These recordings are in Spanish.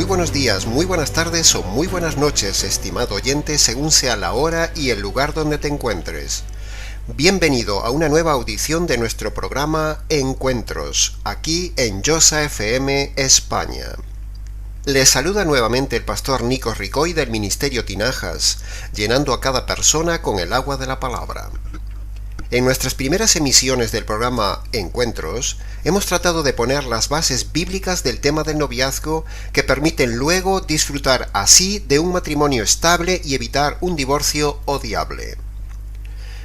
buenos días, muy buenas tardes o muy buenas noches, estimado oyente, según sea la hora y el lugar donde te encuentres. Bienvenido a una nueva audición de nuestro programa Encuentros, aquí en Josa FM España. Les saluda nuevamente el pastor Nico Ricoy del Ministerio Tinajas, llenando a cada persona con el agua de la palabra. En nuestras primeras emisiones del programa Encuentros, hemos tratado de poner las bases bíblicas del tema del noviazgo que permiten luego disfrutar así de un matrimonio estable y evitar un divorcio odiable.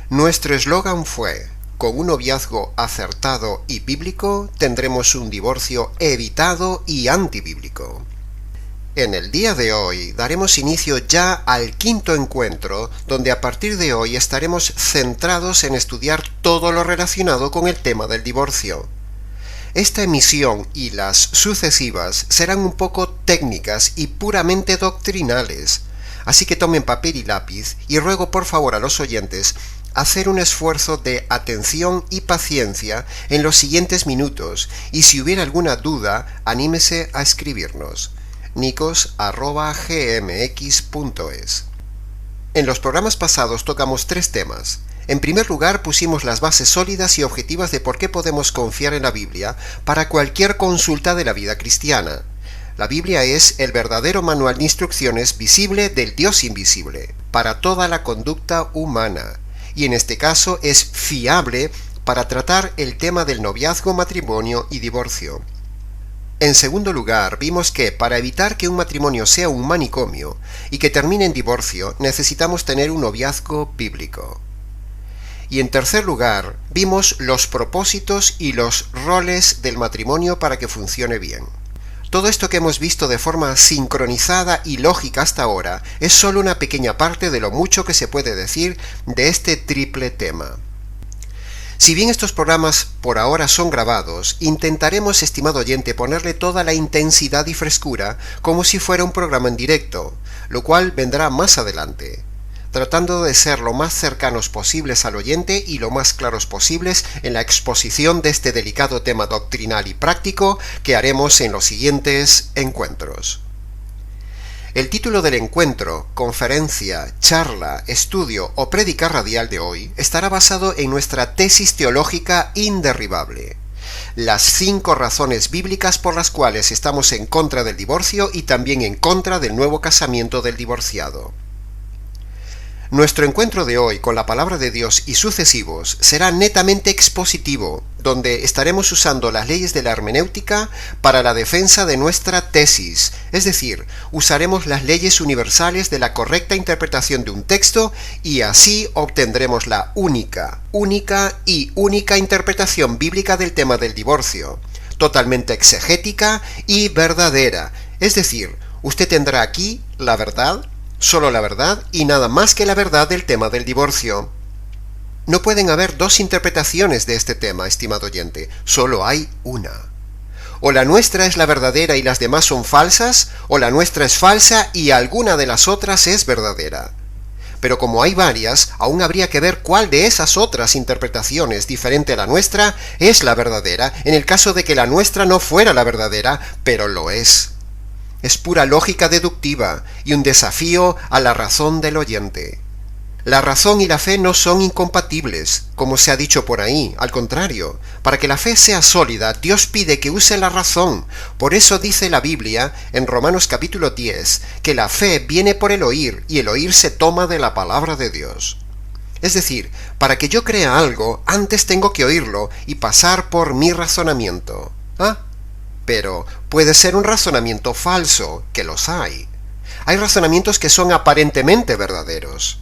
Nuestro eslogan fue: con un noviazgo acertado y bíblico, tendremos un divorcio evitado y antibíblico. En el día de hoy daremos inicio ya al quinto encuentro, donde a partir de hoy estaremos centrados en estudiar todo lo relacionado con el tema del divorcio. Esta emisión y las sucesivas serán un poco técnicas y puramente doctrinales, así que tomen papel y lápiz y ruego por favor a los oyentes hacer un esfuerzo de atención y paciencia en los siguientes minutos, y si hubiera alguna duda, anímese a escribirnos. nicos@gmx.es. En los programas pasados tocamos tres temas. En primer lugar, pusimos las bases sólidas y objetivas de por qué podemos confiar en la Biblia para cualquier consulta de la vida cristiana. La Biblia es el verdadero manual de instrucciones visible del Dios invisible para toda la conducta humana, y en este caso es fiable para tratar el tema del noviazgo, matrimonio y divorcio. En segundo lugar, vimos que para evitar que un matrimonio sea un manicomio y que termine en divorcio, necesitamos tener un noviazgo bíblico. Y en tercer lugar, vimos los propósitos y los roles del matrimonio para que funcione bien. Todo esto que hemos visto de forma sincronizada y lógica hasta ahora es solo una pequeña parte de lo mucho que se puede decir de este triple tema. Si bien estos programas por ahora son grabados, intentaremos, estimado oyente, ponerle toda la intensidad y frescura como si fuera un programa en directo, lo cual vendrá más adelante, tratando de ser lo más cercanos posibles al oyente y lo más claros posibles en la exposición de este delicado tema doctrinal y práctico que haremos en los siguientes encuentros. El título del encuentro, conferencia, charla, estudio o prédica radial de hoy estará basado en nuestra tesis teológica inderribable: las 5 razones bíblicas por las cuales estamos en contra del divorcio y también en contra del nuevo casamiento del divorciado. Nuestro encuentro de hoy con la palabra de Dios y sucesivos será netamente expositivo, donde estaremos usando las leyes de la hermenéutica para la defensa de nuestra tesis, es decir, usaremos las leyes universales de la correcta interpretación de un texto y así obtendremos la única interpretación bíblica del tema del divorcio, totalmente exegética y verdadera, es decir, usted tendrá aquí la verdad, solo la verdad y nada más que la verdad del tema del divorcio. No pueden haber dos interpretaciones de este tema, estimado oyente, solo hay una. O la nuestra es la verdadera y las demás son falsas, o la nuestra es falsa y alguna de las otras es verdadera. Pero como hay varias, aún habría que ver cuál de esas otras interpretaciones diferente a la nuestra es la verdadera, en el caso de que la nuestra no fuera la verdadera, pero lo es. Es pura lógica deductiva y un desafío a la razón del oyente. La razón y la fe no son incompatibles, como se ha dicho por ahí. Al contrario, para que la fe sea sólida, Dios pide que use la razón. Por eso dice la Biblia, en Romanos capítulo 10, que la fe viene por el oír, y el oír se toma de la palabra de Dios. Es decir, para que yo crea algo, antes tengo que oírlo y pasar por mi razonamiento. Pero puede ser un razonamiento falso, que los hay. Hay razonamientos que son aparentemente verdaderos.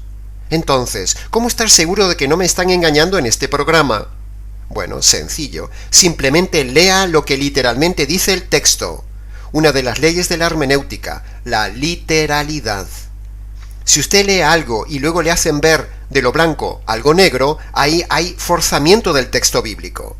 Entonces, ¿cómo estar seguro de que no me están engañando en este programa? Bueno, sencillo. Simplemente lea lo que literalmente dice el texto. Una de las leyes de la hermenéutica, la literalidad. Si usted lee algo y luego le hacen ver de lo blanco algo negro, ahí hay forzamiento del texto bíblico.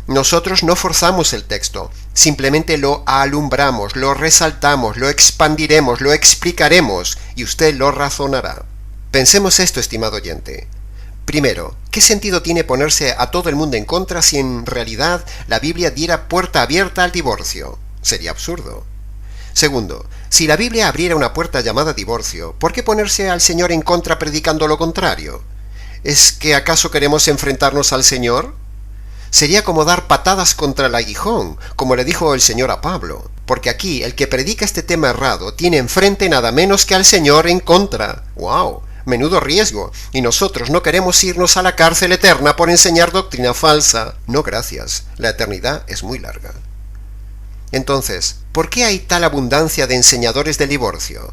Nosotros no forzamos el texto, simplemente lo alumbramos, lo resaltamos, lo expandiremos, lo explicaremos y usted lo razonará. Pensemos esto, estimado oyente. Primero, ¿qué sentido tiene ponerse a todo el mundo en contra si en realidad la Biblia diera puerta abierta al divorcio? Sería absurdo. Segundo, si la Biblia abriera una puerta llamada divorcio, ¿por qué ponerse al Señor en contra predicando lo contrario? ¿Es que acaso queremos enfrentarnos al Señor? Sería como dar patadas contra el aguijón, como le dijo el Señor a Pablo, porque aquí el que predica este tema errado tiene enfrente nada menos que al Señor en contra. ¡Wow! Menudo riesgo, y nosotros no queremos irnos a la cárcel eterna por enseñar doctrina falsa. No, gracias, la eternidad es muy larga. Entonces, ¿por qué hay tal abundancia de enseñadores del divorcio?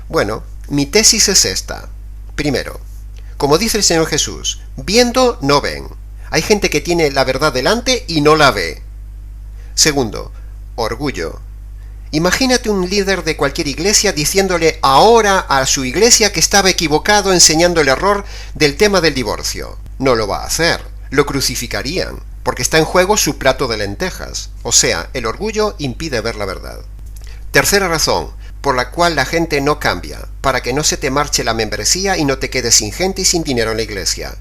Bueno, mi tesis es esta. Primero, como dice el Señor Jesús, viendo no ven. Hay gente que tiene la verdad delante y no la ve. Segundo, orgullo. Imagínate un líder de cualquier iglesia diciéndole ahora a su iglesia que estaba equivocado enseñando el error del tema del divorcio. No lo va a hacer, lo crucificarían, porque está en juego su plato de lentejas. O sea, el orgullo impide ver la verdad. Tercera razón, por la cual la gente no cambia, para que no se te marche la membresía y no te quedes sin gente y sin dinero en la iglesia.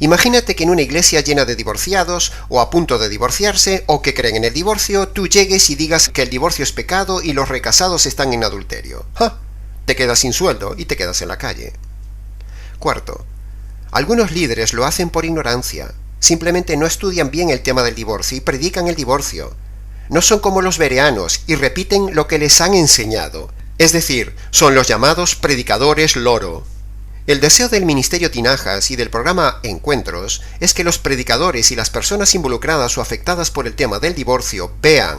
Imagínate que en una iglesia llena de divorciados, o a punto de divorciarse, o que creen en el divorcio, tú llegues y digas que el divorcio es pecado y los recasados están en adulterio. ¡Ja! Te quedas sin sueldo y te quedas en la calle. Cuarto, algunos líderes lo hacen por ignorancia. Simplemente no estudian bien el tema del divorcio y predican el divorcio. No son como los bereanos y repiten lo que les han enseñado. Es decir, son los llamados predicadores loro. El deseo del Ministerio Tinajas y del programa Encuentros es que los predicadores y las personas involucradas o afectadas por el tema del divorcio vean,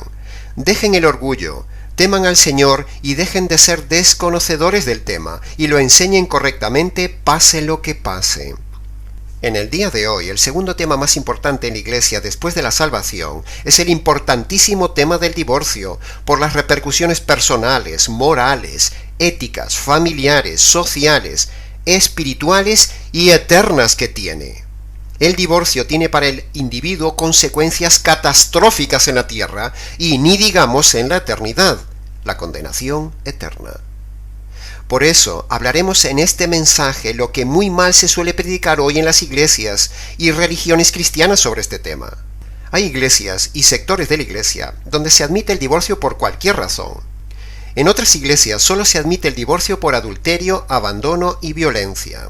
dejen el orgullo, teman al Señor y dejen de ser desconocedores del tema y lo enseñen correctamente pase lo que pase. En el día de hoy, el segundo tema más importante en la Iglesia después de la salvación es el importantísimo tema del divorcio, por las repercusiones personales, morales, éticas, familiares, sociales, espirituales y eternas que tiene. El divorcio tiene para el individuo consecuencias catastróficas en la tierra y ni digamos en la eternidad, la condenación eterna. Por eso hablaremos en este mensaje lo que muy mal se suele predicar hoy en las iglesias y religiones cristianas sobre este tema. Hay iglesias y sectores de la iglesia donde se admite el divorcio por cualquier razón. En otras iglesias solo se admite el divorcio por adulterio, abandono y violencia.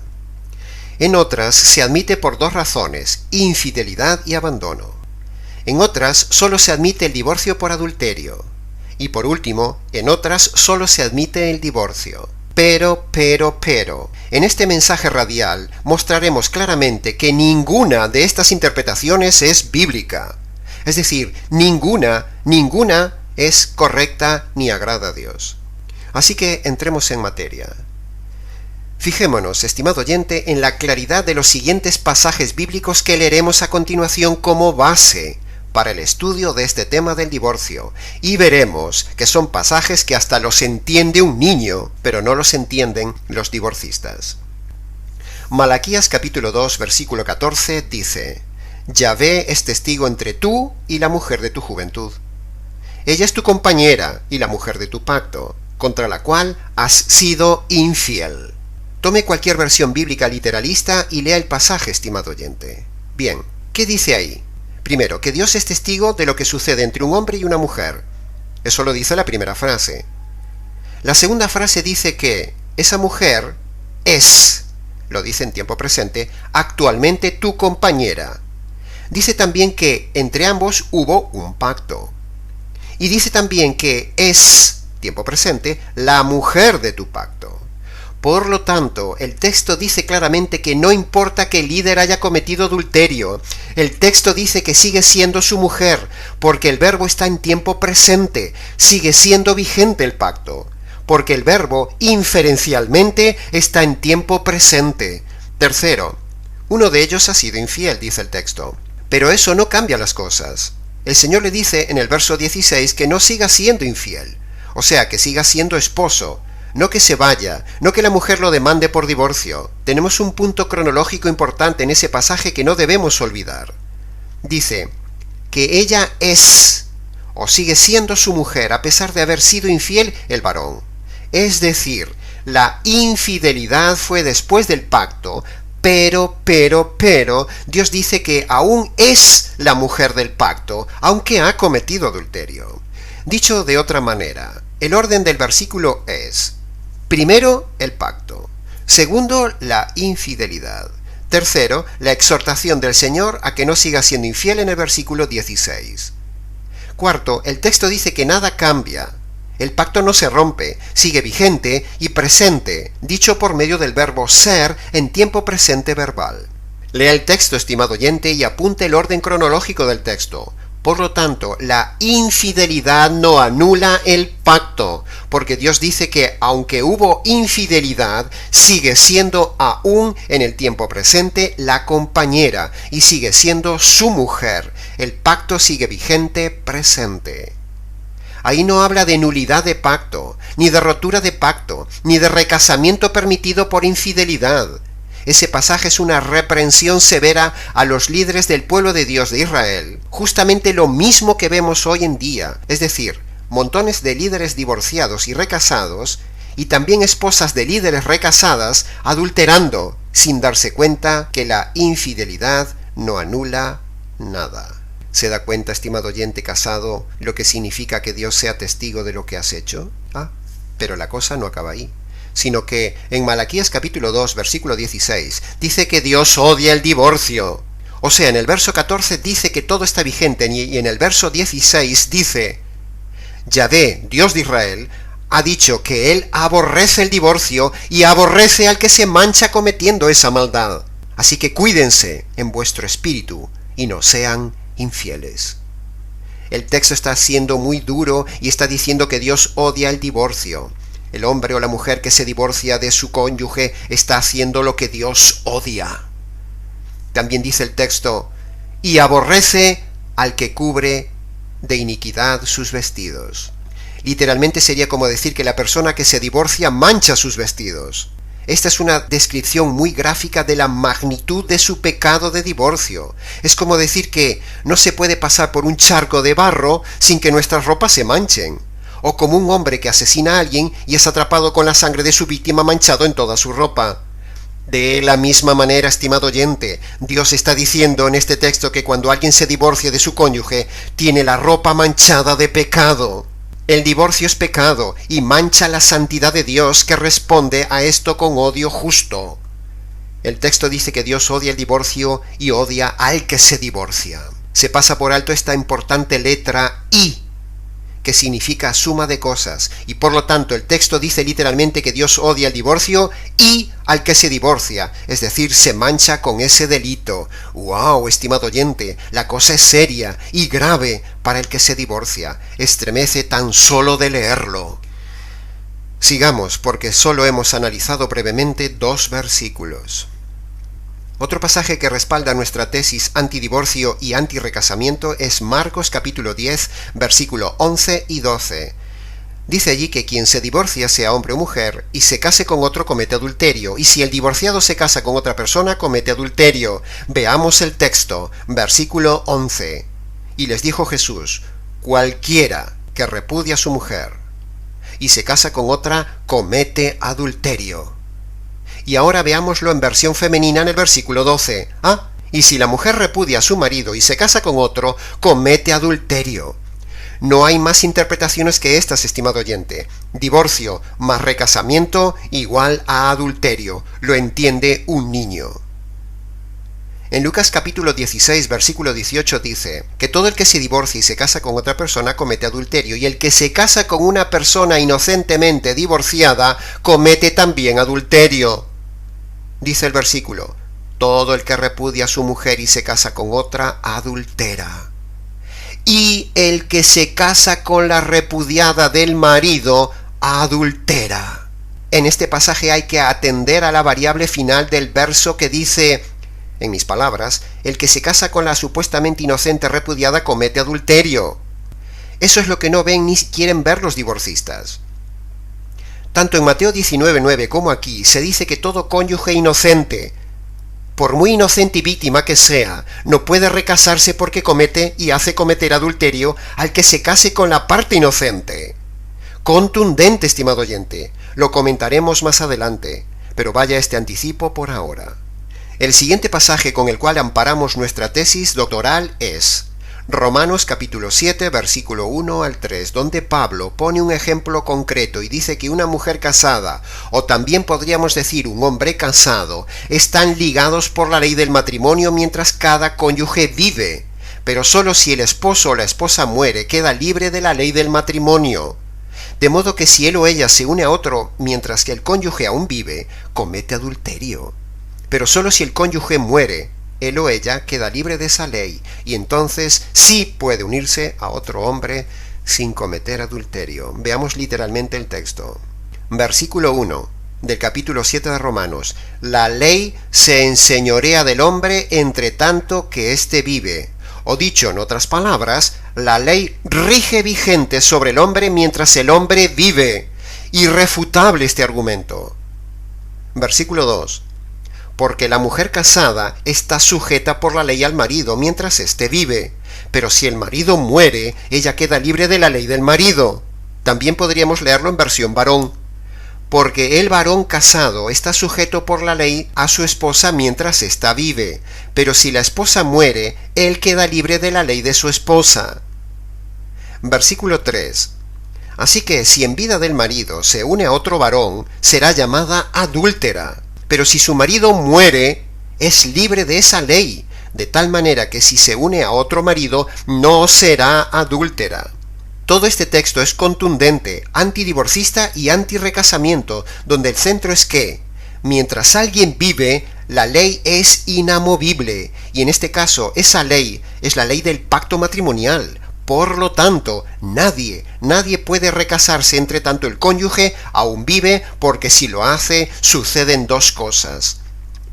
En otras se admite por dos razones, infidelidad y abandono. En otras solo se admite el divorcio por adulterio. Y por último, en otras solo se admite el divorcio. Pero, en este mensaje radial mostraremos claramente que ninguna de estas interpretaciones es bíblica. Es decir, ninguna es correcta ni agrada a Dios. Así que entremos en materia. Fijémonos, estimado oyente, en la claridad de los siguientes pasajes bíblicos que leeremos a continuación como base para el estudio de este tema del divorcio, y veremos que son pasajes que hasta los entiende un niño, pero no los entienden los divorcistas. Malaquías capítulo 2, versículo 14 dice: Yahvé es testigo entre tú y la mujer de tu juventud. Ella es tu compañera y la mujer de tu pacto, contra la cual has sido infiel. Tome cualquier versión bíblica literalista y lea el pasaje, estimado oyente. Bien, ¿qué dice ahí? Primero, que Dios es testigo de lo que sucede entre un hombre y una mujer. Eso lo dice la primera frase. La segunda frase dice que esa mujer es, lo dice en tiempo presente, actualmente tu compañera. Dice también que entre ambos hubo un pacto. Y dice también que es, tiempo presente, la mujer de tu pacto. Por lo tanto, el texto dice claramente que no importa que el líder haya cometido adulterio, el texto dice que sigue siendo su mujer, porque el verbo está en tiempo presente, sigue siendo vigente el pacto, porque el verbo inferencialmente está en tiempo presente. Tercero, uno de ellos ha sido infiel, dice el texto, pero eso no cambia las cosas. El Señor le dice en el verso 16 que no siga siendo infiel, o sea, que siga siendo esposo, no que se vaya, no que la mujer lo demande por divorcio. Tenemos un punto cronológico importante en ese pasaje que no debemos olvidar. Dice que ella es, o sigue siendo su mujer, a pesar de haber sido infiel el varón. Es decir, la infidelidad fue después del pacto, pero, Dios dice que aún es la mujer del pacto, aunque ha cometido adulterio. Dicho de otra manera, El orden del versículo es: primero, el pacto; segundo, la infidelidad; tercero, la exhortación del Señor a que no siga siendo infiel en el versículo 16. Cuarto, el texto dice que nada cambia. El pacto no se rompe, sigue vigente y presente, dicho por medio del verbo ser en tiempo presente verbal. Lea el texto, estimado oyente, y apunte el orden cronológico del texto. Por lo tanto, la infidelidad no anula el pacto, porque Dios dice que aunque hubo infidelidad, sigue siendo aún en el tiempo presente la compañera y sigue siendo su mujer. El pacto sigue vigente, presente. Ahí no habla de nulidad de pacto, ni de rotura de pacto, ni de recasamiento permitido por infidelidad. Ese pasaje es una reprensión severa a los líderes del pueblo de Dios de Israel, justamente lo mismo que vemos hoy en día, es decir, montones de líderes divorciados y recasados, y también esposas de líderes recasadas adulterando, sin darse cuenta que la infidelidad no anula nada. ¿Se da cuenta, estimado oyente casado, lo que significa que Dios sea testigo de lo que has hecho? Pero la cosa no acaba ahí, sino que en Malaquías capítulo 2, versículo 16, dice que Dios odia el divorcio. O sea, en el verso 14 dice que todo está vigente, y en el verso 16 dice: Yahvé, Dios de Israel, ha dicho que Él aborrece el divorcio y aborrece al que se mancha cometiendo esa maldad. Así que cuídense en vuestro espíritu y no sean infieles. El texto está siendo muy duro y está diciendo que Dios odia el divorcio. El hombre o la mujer que se divorcia de su cónyuge está haciendo lo que Dios odia. También dice el texto: y aborrece al que cubre de iniquidad sus vestidos. Literalmente sería como decir que la persona que se divorcia mancha sus vestidos. Esta es una descripción muy gráfica de la magnitud de su pecado de divorcio. Es como decir que no se puede pasar por un charco de barro sin que nuestras ropas se manchen. O como un hombre que asesina a alguien y es atrapado con la sangre de su víctima manchado en toda su ropa. De la misma manera, estimado oyente, Dios está diciendo en este texto que cuando alguien se divorcia de su cónyuge, tiene la ropa manchada de pecado. El divorcio es pecado y mancha la santidad de Dios, que responde a esto con odio justo. El texto dice que Dios odia el divorcio y odia al que se divorcia. Se pasa por alto esta importante letra I, que significa suma de cosas, y por lo tanto el texto dice literalmente que Dios odia el divorcio y al que se divorcia, es decir, se mancha con ese delito. ¡Wow, estimado oyente! La cosa es seria y grave para el que se divorcia. Estremece tan solo de leerlo. Sigamos, porque solo hemos analizado brevemente 2 versículos. Otro pasaje que respalda nuestra tesis antidivorcio y antirrecasamiento es Marcos capítulo 10, versículo 11 y 12. Dice allí que quien se divorcia, sea hombre o mujer, y se case con otro, comete adulterio, y si el divorciado se casa con otra persona, comete adulterio. Veamos el texto, versículo 11. Y les dijo Jesús: cualquiera que repudia a su mujer y se casa con otra, comete adulterio. Y ahora veámoslo en versión femenina en el versículo 12. Y si la mujer repudia a su marido y se casa con otro, comete adulterio. No hay más interpretaciones que estas, estimado oyente. Divorcio más recasamiento igual a adulterio. Lo entiende un niño. En Lucas capítulo 16, versículo 18 dice que todo el que se divorcia y se casa con otra persona comete adulterio, y el que se casa con una persona inocentemente divorciada comete también adulterio. Dice el versículo: todo el que repudia a su mujer y se casa con otra, adultera. Y el que se casa con la repudiada del marido, adultera. En este pasaje hay que atender a la variable final del verso que dice, en mis palabras, el que se casa con la supuestamente inocente repudiada comete adulterio. Eso es lo que no ven ni quieren ver los divorcistas. Tanto en Mateo 19:9 como aquí se dice que todo cónyuge inocente, por muy inocente y víctima que sea, no puede recasarse porque comete y hace cometer adulterio al que se case con la parte inocente. Contundente, estimado oyente. Lo comentaremos más adelante, pero vaya este anticipo por ahora. El siguiente pasaje con el cual amparamos nuestra tesis doctoral es Romanos capítulo 7, versículo 1 al 3, donde Pablo pone un ejemplo concreto y dice que una mujer casada, o también podríamos decir un hombre casado, están ligados por la ley del matrimonio mientras cada cónyuge vive, pero solo si el esposo o la esposa muere queda libre de la ley del matrimonio. De modo que si él o ella se une a otro mientras que el cónyuge aún vive, comete adulterio. Pero solo si el cónyuge muere, él o ella queda libre de esa ley, y entonces sí puede unirse a otro hombre sin cometer adulterio. Veamos literalmente el texto. Versículo 1 del capítulo 7 de Romanos. La ley se enseñorea del hombre entre tanto que éste vive. O dicho en otras palabras, la ley rige vigente sobre el hombre mientras el hombre vive. Irrefutable este argumento. Versículo 2. Porque la mujer casada está sujeta por la ley al marido mientras éste vive, pero si el marido muere, ella queda libre de la ley del marido. También podríamos leerlo en versión varón. Porque el varón casado está sujeto por la ley a su esposa mientras ésta vive, pero si la esposa muere, él queda libre de la ley de su esposa. Versículo 3. Así que si en vida del marido se une a otro varón, será llamada adúltera. Pero si su marido muere, es libre de esa ley, de tal manera que si se une a otro marido, no será adúltera. Todo este texto es contundente, antidivorcista y antirrecasamiento, donde el centro es que, mientras alguien vive, la ley es inamovible, y en este caso esa ley es la ley del pacto matrimonial. Por lo tanto, nadie puede recasarse entre tanto el cónyuge aún vive, porque si lo hace, suceden dos cosas.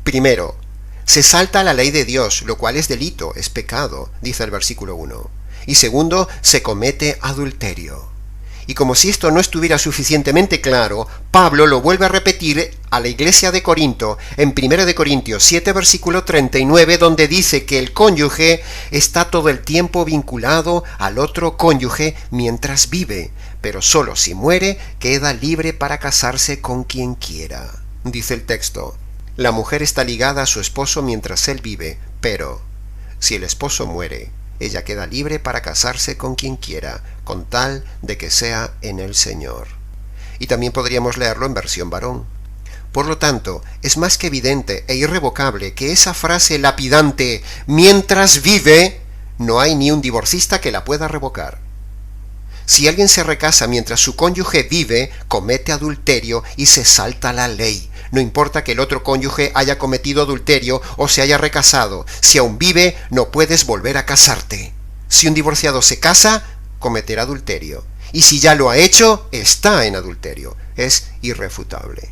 Primero, se salta la ley de Dios, lo cual es delito, es pecado, dice el versículo 1. Y segundo, se comete adulterio. Y como si esto no estuviera suficientemente claro, Pablo lo vuelve a repetir a la iglesia de Corinto en 1 de Corintios 7, versículo 39, donde dice que el cónyuge está todo el tiempo vinculado al otro cónyuge mientras vive, pero solo si muere queda libre para casarse con quien quiera. Dice el texto, la mujer está ligada a su esposo mientras él vive, pero si el esposo muere, ella queda libre para casarse con quien quiera, con tal de que sea en el Señor. Y también podríamos leerlo en versión varón. Por lo tanto, es más que evidente e irrevocable que esa frase lapidante, mientras vive, no hay ni un divorcista que la pueda revocar. Si alguien se recasa mientras su cónyuge vive, comete adulterio y se salta la ley. No importa que el otro cónyuge haya cometido adulterio o se haya recasado. Si aún vive, no puedes volver a casarte. Si un divorciado se casa, cometerá adulterio. Y si ya lo ha hecho, está en adulterio. Es irrefutable.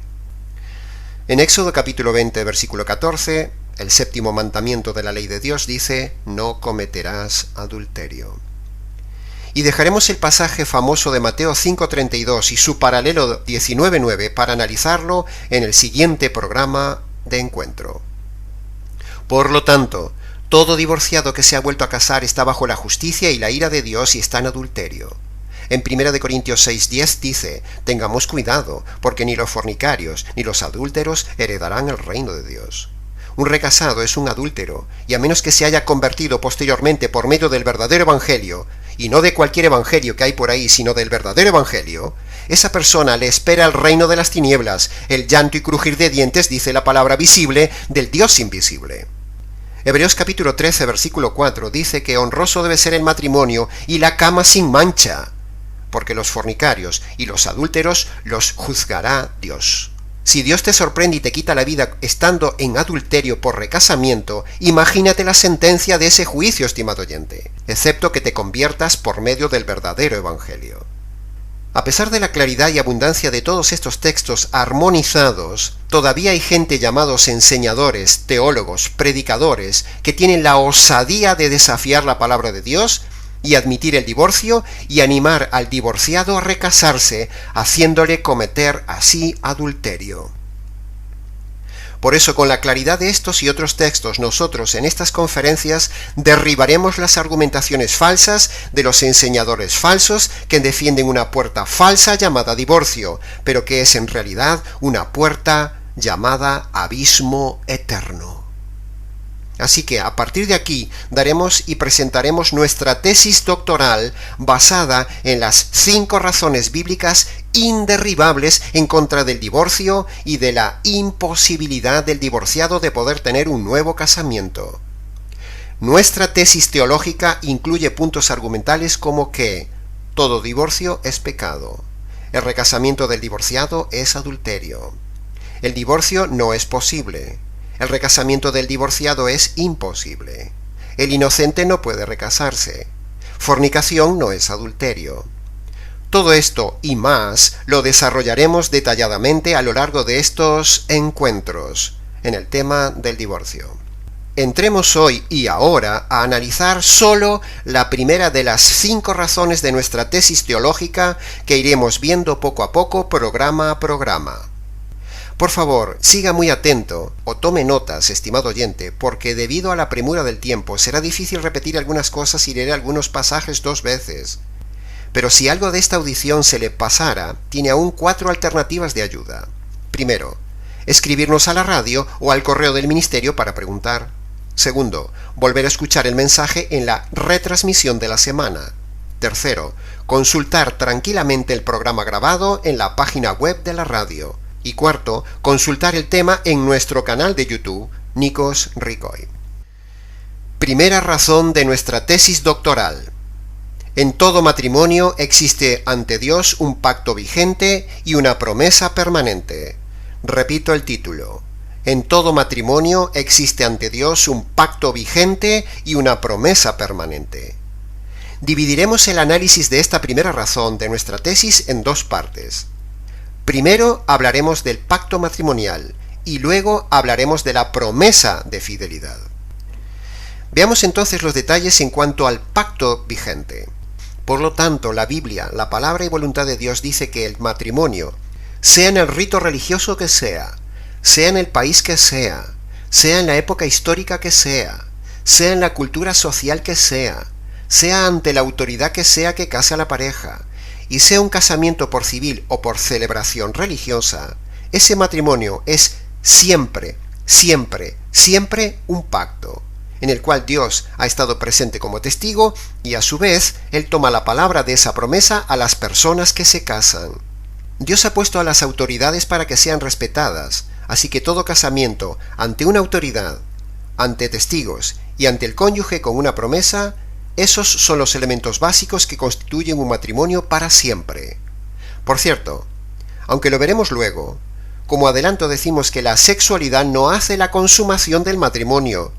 En Éxodo capítulo 20, versículo 14, el séptimo mandamiento de la ley de Dios dice, no cometerás adulterio. Y dejaremos el pasaje famoso de Mateo 5:32 y su paralelo 19:9 para analizarlo en el siguiente programa de encuentro. Por lo tanto, todo divorciado que se ha vuelto a casar está bajo la justicia y la ira de Dios y está en adulterio. En 1 de Corintios 6:10 dice, tengamos cuidado, porque ni los fornicarios ni los adúlteros heredarán el reino de Dios. Un recasado es un adúltero, y a menos que se haya convertido posteriormente por medio del verdadero evangelio, y no de cualquier evangelio que hay por ahí, sino del verdadero evangelio, esa persona le espera el reino de las tinieblas, el llanto y crujir de dientes, dice la palabra visible, del Dios invisible. Hebreos capítulo 13, versículo 4 dice que honroso debe ser el matrimonio y la cama sin mancha, porque los fornicarios y los adúlteros los juzgará Dios. Si Dios te sorprende y te quita la vida estando en adulterio por recasamiento, imagínate la sentencia de ese juicio, estimado oyente, excepto que te conviertas por medio del verdadero evangelio. A pesar de la claridad y abundancia de todos estos textos armonizados, todavía hay gente llamados enseñadores, teólogos, predicadores, que tienen la osadía de desafiar la palabra de Dios y admitir el divorcio y animar al divorciado a recasarse, haciéndole cometer así adulterio. Por eso, con la claridad de estos y otros textos, nosotros en estas conferencias derribaremos las argumentaciones falsas de los enseñadores falsos que defienden una puerta falsa llamada divorcio, pero que es en realidad una puerta llamada abismo eterno. Así que a partir de aquí daremos y presentaremos nuestra tesis doctoral basada en las 5 razones bíblicas inderribables en contra del divorcio y de la imposibilidad del divorciado de poder tener un nuevo casamiento. Nuestra tesis teológica incluye puntos argumentales como que todo divorcio es pecado, el recasamiento del divorciado es adulterio, el divorcio no es posible, el recasamiento del divorciado es imposible, el inocente no puede recasarse, fornicación no es adulterio. Todo esto y más lo desarrollaremos detalladamente a lo largo de estos encuentros en el tema del divorcio. Entremos hoy y ahora a analizar solo la primera de las 5 razones de nuestra tesis teológica que iremos viendo poco a poco, programa a programa. Por favor, siga muy atento o tome notas, estimado oyente, porque debido a la premura del tiempo será difícil repetir algunas cosas y leer algunos pasajes 2 veces. Pero si algo de esta audición se le pasara, tiene aún 4 alternativas de ayuda. Primero, escribirnos a la radio o al correo del ministerio para preguntar. Segundo, volver a escuchar el mensaje en la retransmisión de la semana. Tercero, consultar tranquilamente el programa grabado en la página web de la radio. Y cuarto, consultar el tema en nuestro canal de YouTube, Nikos Ricoy. Primera razón de nuestra tesis doctoral. En todo matrimonio existe ante Dios un pacto vigente y una promesa permanente. Repito el título. En todo matrimonio existe ante Dios un pacto vigente y una promesa permanente. Dividiremos el análisis de esta primera razón de nuestra tesis en 2 partes. Primero hablaremos del pacto matrimonial y luego hablaremos de la promesa de fidelidad. Veamos entonces los detalles en cuanto al pacto vigente. Por lo tanto, la Biblia, la palabra y voluntad de Dios dice que el matrimonio, sea en el rito religioso que sea en el país que sea en la época histórica que sea en la cultura social que sea ante la autoridad que sea que case a la pareja, y sea un casamiento por civil o por celebración religiosa, ese matrimonio es siempre un pacto, en el cual Dios ha estado presente como testigo y a su vez Él toma la palabra de esa promesa a las personas que se casan. Dios ha puesto a las autoridades para que sean respetadas, así que todo casamiento ante una autoridad, ante testigos y ante el cónyuge con una promesa, esos son los elementos básicos que constituyen un matrimonio para siempre. Por cierto, aunque lo veremos luego, como adelanto decimos que la sexualidad no hace la consumación del matrimonio.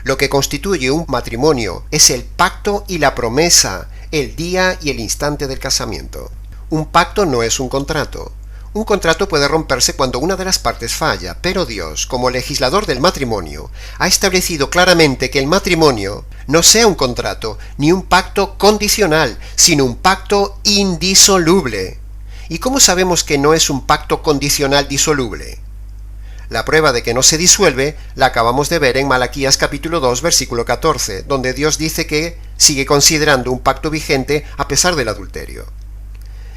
Lo que constituye un matrimonio es el pacto y la promesa, el día y el instante del casamiento. Un pacto no es un contrato. Un contrato puede romperse cuando una de las partes falla, pero Dios, como legislador del matrimonio, ha establecido claramente que el matrimonio no sea un contrato ni un pacto condicional, sino un pacto indisoluble. ¿Y cómo sabemos que no es un pacto condicional disoluble? La prueba de que no se disuelve la acabamos de ver en Malaquías capítulo 2, versículo 14, donde Dios dice que sigue considerando un pacto vigente a pesar del adulterio.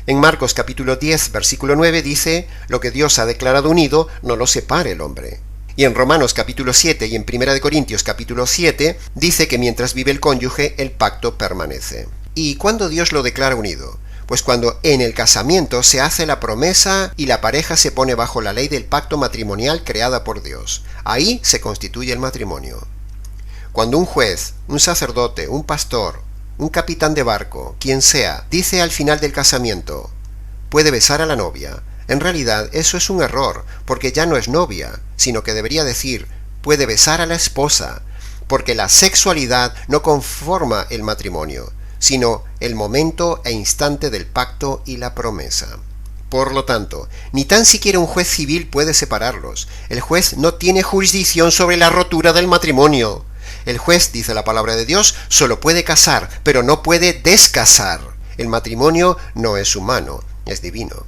En Marcos capítulo 10, versículo 9 dice, lo que Dios ha declarado unido, no lo separe el hombre. Y en Romanos capítulo 7 y en 1 Corintios capítulo 7 dice que mientras vive el cónyuge, el pacto permanece. ¿Y cuándo Dios lo declara unido? Pues cuando en el casamiento se hace la promesa y la pareja se pone bajo la ley del pacto matrimonial creada por Dios. Ahí se constituye el matrimonio. Cuando un juez, un sacerdote, un pastor, un capitán de barco, quien sea, dice al final del casamiento, puede besar a la novia, en realidad eso es un error, porque ya no es novia, sino que debería decir, puede besar a la esposa, porque la sexualidad no conforma el matrimonio, sino el momento e instante del pacto y la promesa. Por lo tanto, ni tan siquiera un juez civil puede separarlos. El juez no tiene jurisdicción sobre la rotura del matrimonio. El juez, dice la palabra de Dios, solo puede casar, pero no puede descasar. El matrimonio no es humano, es divino.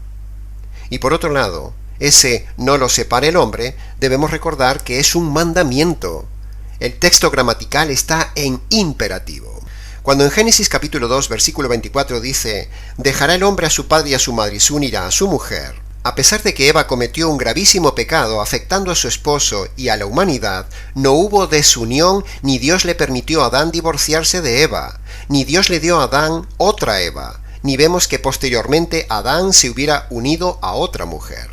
Y por otro lado, ese no lo separa el hombre, debemos recordar que es un mandamiento. El texto gramatical está en imperativo. Cuando en Génesis capítulo 2, versículo 24 dice, dejará el hombre a su padre y a su madre y se unirá a su mujer, A pesar de que Eva cometió un gravísimo pecado afectando a su esposo y a la humanidad, no hubo desunión ni Dios le permitió a Adán divorciarse de Eva, ni Dios le dio a Adán otra Eva, ni vemos que posteriormente Adán se hubiera unido a otra mujer.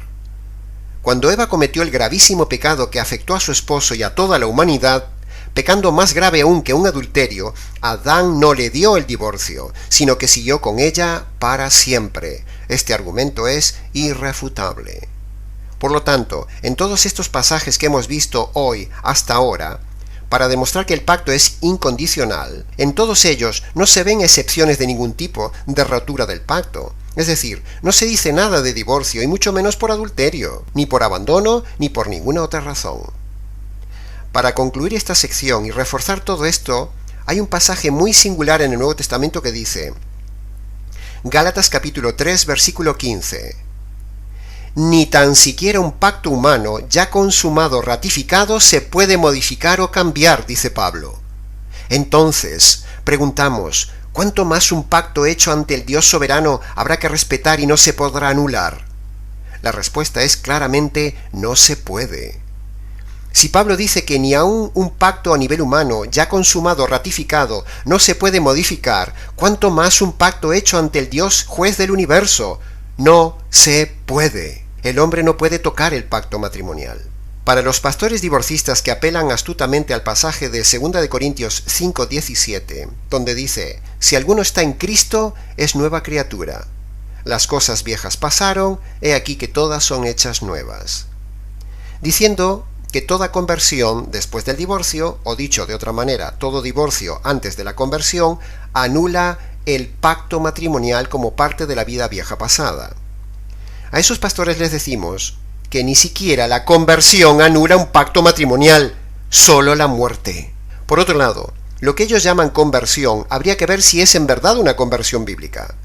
Cuando Eva cometió el gravísimo pecado que afectó a su esposo y a toda la humanidad, pecando más grave aún que un adulterio, Adán no le dio el divorcio, sino que siguió con ella para siempre. Este argumento es irrefutable. Por lo tanto, en todos estos pasajes que hemos visto hoy hasta ahora, para demostrar que el pacto es incondicional, en todos ellos no se ven excepciones de ningún tipo de rotura del pacto. Es decir, no se dice nada de divorcio y mucho menos por adulterio, ni por abandono, ni por ninguna otra razón. Para concluir esta sección y reforzar todo esto, hay un pasaje muy singular en el Nuevo Testamento que dice, Gálatas capítulo 3, versículo 15, ni tan siquiera un pacto humano ya consumado, ratificado, se puede modificar o cambiar, dice Pablo. Entonces, preguntamos, ¿cuánto más un pacto hecho ante el Dios soberano habrá que respetar y no se podrá anular? La respuesta es claramente, no se puede. Si Pablo dice que ni aun un pacto a nivel humano, ya consumado, ratificado, no se puede modificar, ¿cuánto más un pacto hecho ante el Dios juez del universo? No se puede. El hombre no puede tocar el pacto matrimonial. Para los pastores divorcistas que apelan astutamente al pasaje de 2 de Corintios 5:17, donde dice, si alguno está en Cristo, es nueva criatura. Las cosas viejas pasaron, he aquí que todas son hechas nuevas. Diciendo que toda conversión después del divorcio, o dicho de otra manera, todo divorcio antes de la conversión, anula el pacto matrimonial como parte de la vida vieja pasada. A esos pastores les decimos que ni siquiera la conversión anula un pacto matrimonial, solo la muerte. Por otro lado, lo que ellos llaman conversión habría que ver si es en verdad una conversión bíblica,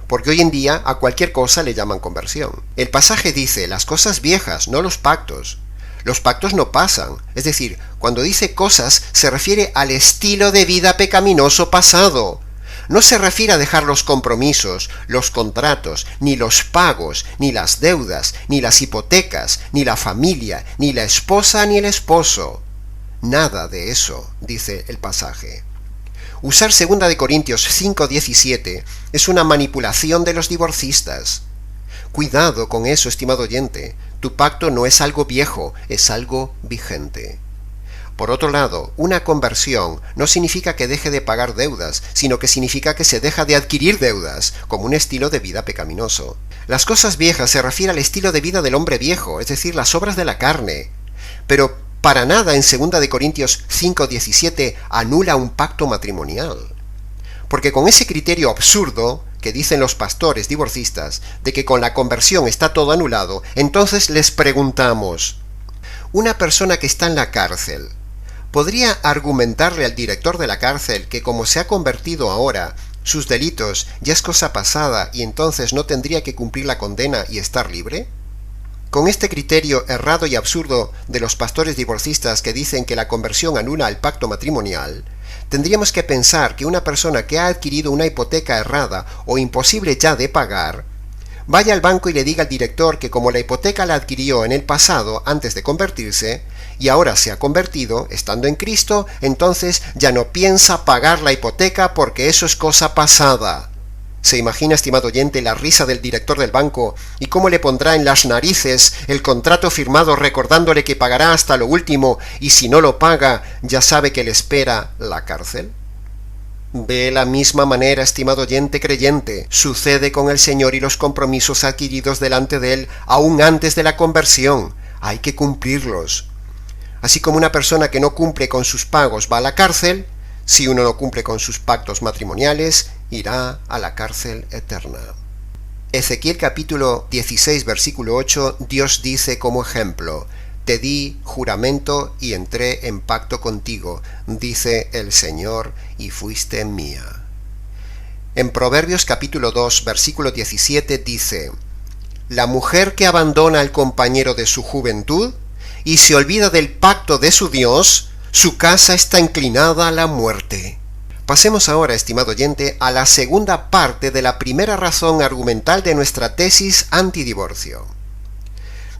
porque hoy en día a cualquier cosa le llaman conversión. El pasaje dice las cosas viejas, no los pactos. Los pactos no pasan, es decir, cuando dice cosas se refiere al estilo de vida pecaminoso pasado. No se refiere a dejar los compromisos, los contratos, ni los pagos, ni las deudas, ni las hipotecas, ni la familia, ni la esposa, ni el esposo. Nada de eso, dice el pasaje. Usar 2 de Corintios 5:17 es una manipulación de los divorcistas. Cuidado con eso, estimado oyente. Tu pacto no es algo viejo, es algo vigente. Por otro lado, una conversión no significa que deje de pagar deudas, sino que significa que se deja de adquirir deudas, como un estilo de vida pecaminoso. Las cosas viejas se refiere al estilo de vida del hombre viejo, es decir, las obras de la carne. Pero para nada en 2 de Corintios 5:17 anula un pacto matrimonial. Porque con ese criterio absurdo que dicen los pastores divorcistas, de que con la conversión está todo anulado, entonces les preguntamos, una persona que está en la cárcel, ¿podría argumentarle al director de la cárcel que como se ha convertido ahora, sus delitos ya es cosa pasada y entonces no tendría que cumplir la condena y estar libre? Con este criterio errado y absurdo de los pastores divorcistas que dicen que la conversión anula el pacto matrimonial, tendríamos que pensar que una persona que ha adquirido una hipoteca errada o imposible ya de pagar, vaya al banco y le diga al director que como la hipoteca la adquirió en el pasado antes de convertirse, y ahora se ha convertido, estando en Cristo, entonces ya no piensa pagar la hipoteca porque eso es cosa pasada. ¿Se imagina, estimado oyente, la risa del director del banco y cómo le pondrá en las narices el contrato firmado recordándole que pagará hasta lo último y si no lo paga ya sabe que le espera la cárcel? De la misma manera, estimado oyente creyente, sucede con el Señor y los compromisos adquiridos delante de Él aún antes de la conversión. Hay que cumplirlos. Así como una persona que no cumple con sus pagos va a la cárcel, si uno no cumple con sus pactos matrimoniales, irá a la cárcel eterna. Ezequiel capítulo 16, versículo 8, Dios dice como ejemplo, te di juramento y entré en pacto contigo, dice el Señor, y fuiste mía. En Proverbios capítulo 2, versículo 17 dice, la mujer que abandona al compañero de su juventud y se olvida del pacto de su Dios, su casa está inclinada a la muerte. Pasemos ahora, estimado oyente, a la segunda parte de la primera razón argumental de nuestra tesis antidivorcio.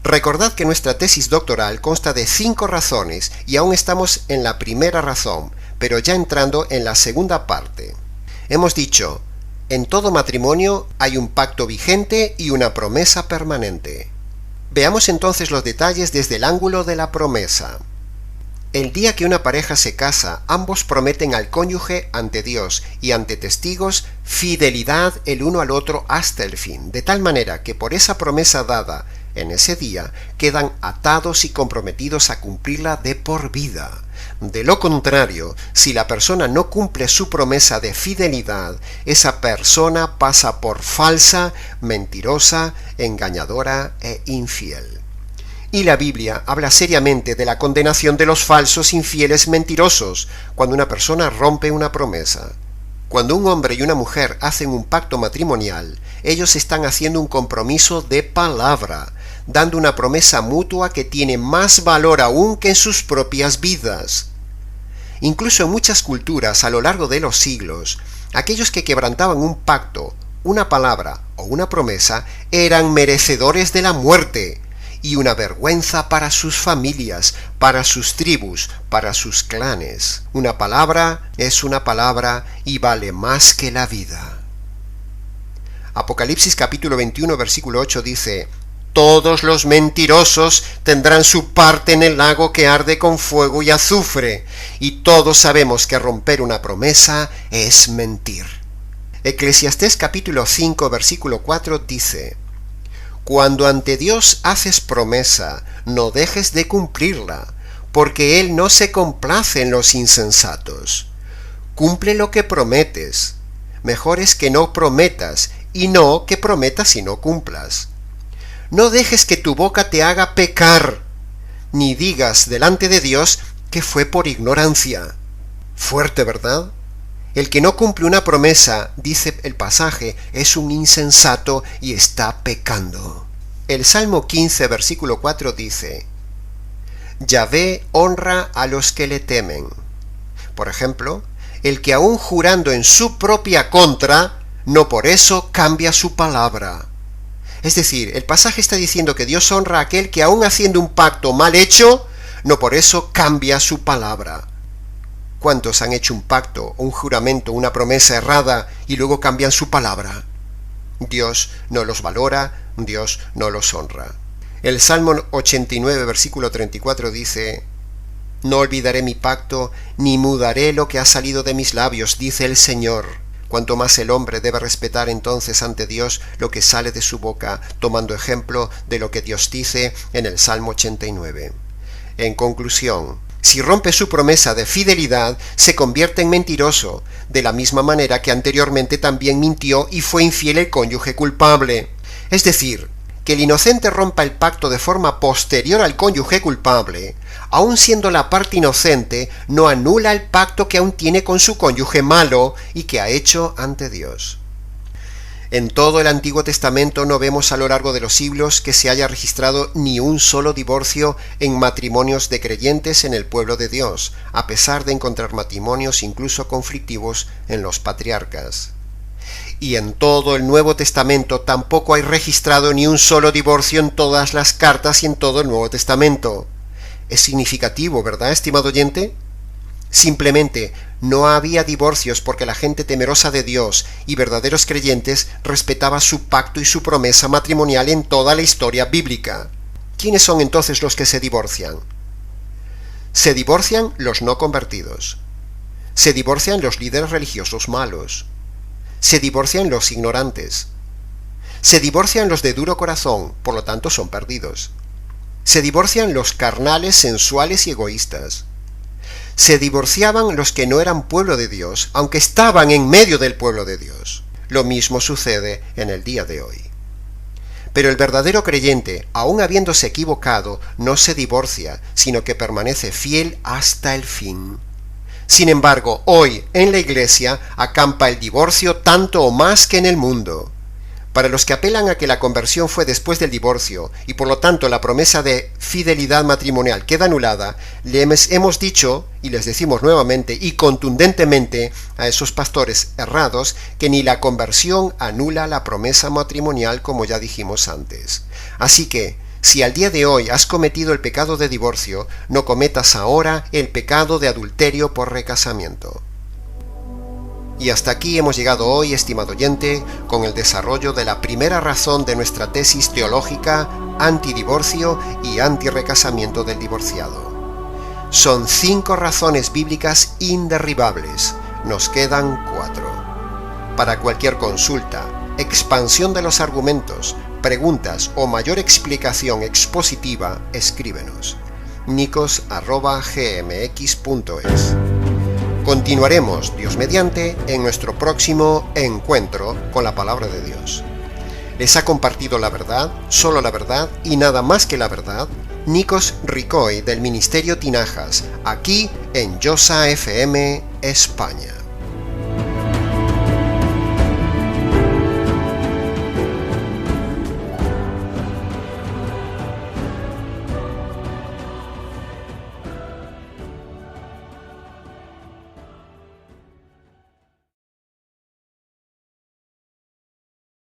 Recordad que nuestra tesis doctoral consta de 5 razones y aún estamos en la primera razón, pero ya entrando en la segunda parte. Hemos dicho, en todo matrimonio hay un pacto vigente y una promesa permanente. Veamos entonces los detalles desde el ángulo de la promesa. El día que una pareja se casa, ambos prometen al cónyuge ante Dios y ante testigos fidelidad el uno al otro hasta el fin, de tal manera que por esa promesa dada en ese día quedan atados y comprometidos a cumplirla de por vida. De lo contrario, si la persona no cumple su promesa de fidelidad, esa persona pasa por falsa, mentirosa, engañadora e infiel. Y la Biblia habla seriamente de la condenación de los falsos, infieles, mentirosos, cuando una persona rompe una promesa. Cuando un hombre y una mujer hacen un pacto matrimonial, ellos están haciendo un compromiso de palabra, dando una promesa mutua que tiene más valor aún que en sus propias vidas. Incluso en muchas culturas a lo largo de los siglos, aquellos que quebrantaban un pacto, una palabra o una promesa eran merecedores de la muerte y una vergüenza para sus familias, para sus tribus, para sus clanes. Una palabra es una palabra y vale más que la vida. Apocalipsis capítulo 21 versículo 8 dice: todos los mentirosos tendrán su parte en el lago que arde con fuego y azufre, y todos sabemos que romper una promesa es mentir. Eclesiastés capítulo 5 versículo 4 dice: cuando ante Dios haces promesa, no dejes de cumplirla, porque Él no se complace en los insensatos. Cumple lo que prometes. Mejor es que no prometas, y no que prometas y no cumplas. No dejes que tu boca te haga pecar, ni digas delante de Dios que fue por ignorancia. Fuerte, ¿verdad? El que no cumple una promesa, dice el pasaje, es un insensato y está pecando. El Salmo 15, versículo 4 dice: Yahvé honra a los que le temen. Por ejemplo, el que aún jurando en su propia contra, no por eso cambia su palabra. Es decir, el pasaje está diciendo que Dios honra a aquel que aún haciendo un pacto mal hecho, no por eso cambia su palabra. ¿Cuántos han hecho un pacto, un juramento, una promesa errada y luego cambian su palabra? Dios no los valora, Dios no los honra. El Salmo 89, versículo 34 dice: no olvidaré mi pacto, ni mudaré lo que ha salido de mis labios, dice el Señor. Cuanto más el hombre debe respetar entonces ante Dios lo que sale de su boca, tomando ejemplo de lo que Dios dice en el Salmo 89. En conclusión, si rompe su promesa de fidelidad, se convierte en mentiroso, de la misma manera que anteriormente también mintió y fue infiel el cónyuge culpable. Es decir, que el inocente rompa el pacto de forma posterior al cónyuge culpable, aun siendo la parte inocente, no anula el pacto que aún tiene con su cónyuge malo y que ha hecho ante Dios. En todo el Antiguo Testamento no vemos a lo largo de los siglos que se haya registrado ni un solo divorcio en matrimonios de creyentes en el pueblo de Dios, a pesar de encontrar matrimonios incluso conflictivos en los patriarcas. Y en todo el Nuevo Testamento tampoco hay registrado ni un solo divorcio en todas las cartas y en todo el Nuevo Testamento. Es significativo, ¿verdad, estimado oyente? Simplemente no había divorcios porque la gente temerosa de Dios y verdaderos creyentes respetaba su pacto y su promesa matrimonial en toda la historia bíblica. ¿Quiénes son entonces los que se divorcian? Se divorcian los no convertidos. Se divorcian los líderes religiosos malos. Se divorcian los ignorantes. Se divorcian los de duro corazón, por lo tanto son perdidos. Se divorcian los carnales, sensuales y egoístas. Se divorciaban los que no eran pueblo de Dios, aunque estaban en medio del pueblo de Dios. Lo mismo sucede en el día de hoy. Pero el verdadero creyente, aun habiéndose equivocado, no se divorcia, sino que permanece fiel hasta el fin. Sin embargo, hoy en la iglesia acampa el divorcio tanto o más que en el mundo. Para los que apelan a que la conversión fue después del divorcio y por lo tanto la promesa de fidelidad matrimonial queda anulada, les hemos dicho y les decimos nuevamente y contundentemente a esos pastores errados que ni la conversión anula la promesa matrimonial como ya dijimos antes. Así que, Si al día de hoy has cometido el pecado de divorcio, no cometas ahora el pecado de adulterio por recasamiento. Y hasta aquí hemos llegado hoy, estimado oyente, con el desarrollo de la primera razón de nuestra tesis teológica antidivorcio y antirrecasamiento del divorciado. Son 5 razones bíblicas inderribables. Nos quedan 4. Para cualquier consulta, expansión de los argumentos, preguntas o mayor explicación expositiva, escríbenos. nicos@gmx.es. Continuaremos, Dios mediante, en nuestro próximo encuentro con la Palabra de Dios. Les ha compartido la verdad, solo la verdad y nada más que la verdad, Nikos Ricoy del Ministerio Tinajas, aquí en Josa FM, España.